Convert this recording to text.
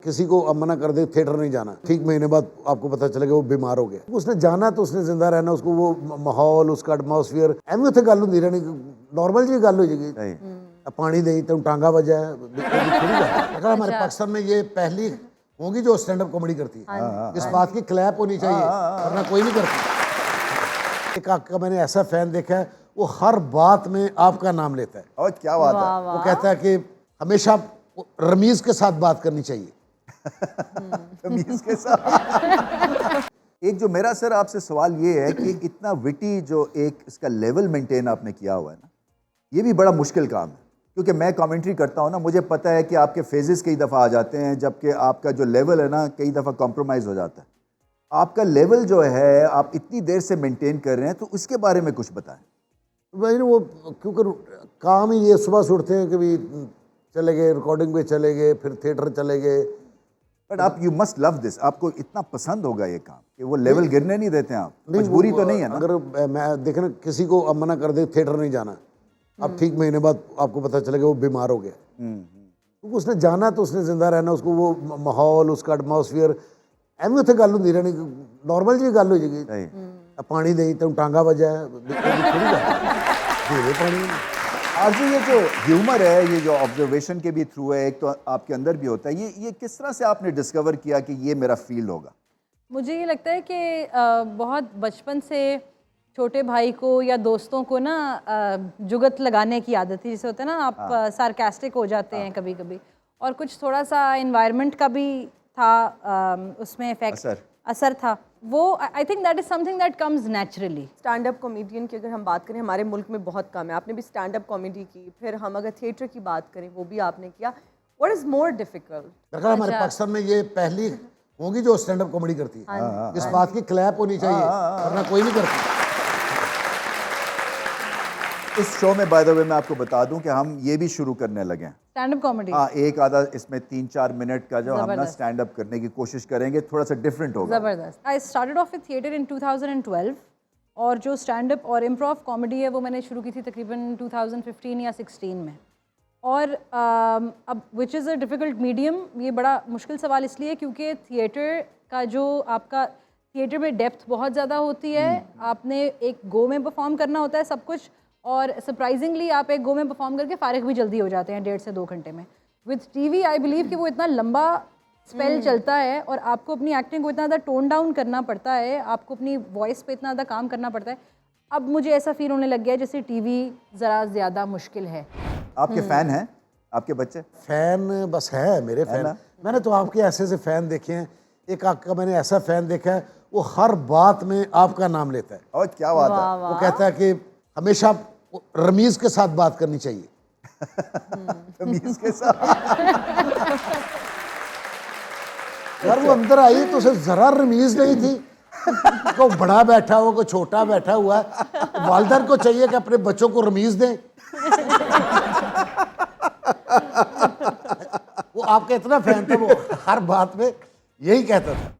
किसी को अब मना कर दे थिएटर नहीं जाना, ठीक महीने बाद आपको पता चलेगा वो बीमार हो गया। उसने जाना तो उसने जिंदा रहना, उसको वो माहौल, उसका एटमॉस्फेयर एवं उत्थे गल होंदी रहनी, नॉर्मल जी गल हो जाएगी। पानी दे तेन टांगा वजह है। हमारे पाकिस्तान में ये पहली होगी जो स्टैंड अप कॉमेडी करती है। इस बात की क्लैप होनी चाहिए, वरना कोई नहीं करता। एक आपका मैंने ऐसा फैन देखा है, वो हर बात में आपका नाम लेता है। और क्या बात है। वो कहता है कि हमेशा रमीज के साथ बात करनी चाहिए। रमीज के साथ। एक जो मेरा सर आपसे सवाल ये है कि इतना विटी जो एक इसका लेवल मेंटेन आपने किया हुआ है ना, ये भी बड़ा मुश्किल काम है। क्योंकि मैं कमेंट्री करता हूँ ना, मुझे पता है कि आपके फेजेस कई दफ़ा आ जाते हैं, जबकि आपका जो लेवल है ना कई दफ़ा कॉम्प्रोमाइज़ हो जाता है। आपका लेवल जो है आप इतनी देर से मेंटेन कर रहे हैं, तो उसके बारे में कुछ बताएं। भाई वो क्योंकि काम ही ये, सुबह से उठते हैं, कभी चले गए रिकॉर्डिंग पे, चले गए, फिर थिएटर चले गए। बट आप यू मस्ट लव दिस, आपको इतना पसंद होगा ये काम कि वो लेवल गिरने नहीं देते आप। मजबूरी तो नहीं है ना। अगर मैं देखना किसी को अब मना कर दे थिएटर नहीं जाना, अब ठीक महीने बाद आपको पता चलेगा वो बीमार हो गया। तो उसने जाना तो उसने जिंदा रहना, उसको वो माहौल, उसका एटमॉस्फेयर एवं उत्थे गल होंदी रहनी, नॉर्मल जी गल हो जाएगी। पानी दे तेन टांगा वजह है, पानी। और जो ये जो ह्यूमर है, ये जो ऑब्जर्वेशन के भी थ्रू है, एक तो आपके अंदर भी होता है, ये किस तरह से आपने डिस्कवर किया कि ये मेरा फील्ड होगा? मुझे ये लगता है कि बहुत बचपन से छोटे भाई को या दोस्तों को ना जुगत लगाने की आदत थी। जैसे होता है ना, आप सार्कास्टिक हो जाते हैं कभी कभी, और कुछ थोड़ा सा एनवायरनमेंट का भी था उसमें इफेक्ट, असर था वो। I think that is something that comes naturally. Stand up comedian की अगर हम बात करें, हमारे मुल्क में बहुत कम है। आपने भी स्टैंड अप कॉमेडी की, फिर हम अगर थिएटर की बात करें वो भी आपने किया। What is more difficult? हमारे पाकिस्तान में ये पहली होगी जो स्टैंड अप कॉमेडी करती है। इस बात की क्लैप होनी चाहिए, वरना कोई नहीं करता। इस शो में बाय द वे मैं आपको बता दूं कि हम ये भी शुरू करने लगे हैं स्टैंड अप कॉमेडी। हाँ, एक आधा इसमें 3-4 मिनट का जो हम ना स्टैंड अप करने की कोशिश करेंगे, थोड़ा सा डिफरेंट होगा। ज़बरदस्त। I started off with theatre in 2012, और जो स्टैंड अप और इम्प्रोव कॉमेडी है वो मैंने शुरू की थी तकरीबन 2015 या 16 में। और अब which is a difficult medium, ये बड़ा मुश्किल सवाल इसलिए क्योंकि थिएटर का जो आपका थिएटर में डेप्थ बहुत ज़्यादा होती है। आपने एक गो में परफॉर्म करना होता है सब कुछ, और सरप्राइजिंगली आप एक गो में परफॉर्म करके फारिग भी जल्दी हो जाते हैं 1.5 से 2 घंटे में। विद टीवी आई बिलीव कि वो इतना लंबा स्पेल चलता है, और आपको अपनी एक्टिंग को इतना ज़्यादा टोन डाउन करना पड़ता है, आपको अपनी वॉइस पे इतना ज़्यादा काम करना पड़ता है। अब मुझे ऐसा फील होने लग गया है जैसे टीवी ज़रा ज़्यादा मुश्किल है। आपके फैन हैं आपके बच्चे? फैन बस है मेरे फैन। मैंने तो आपके ऐसे से फैन देखे हैं। एक आपका मैंने ऐसा फैन देखा है, वो हर बात में आपका नाम लेता है। और क्या बात है। वो कहता है कि हमेशा रमीज के साथ बात करनी चाहिए। रमीज के साथ। यार वो अंदर आई तो उसे जरा रमीज नहीं थी। को बड़ा बैठा हुआ, को छोटा बैठा हुआ है, वालिदैन को चाहिए कि अपने बच्चों को रमीज दें। वो आपका इतना फैन था, वो हर बात में यही कहता था।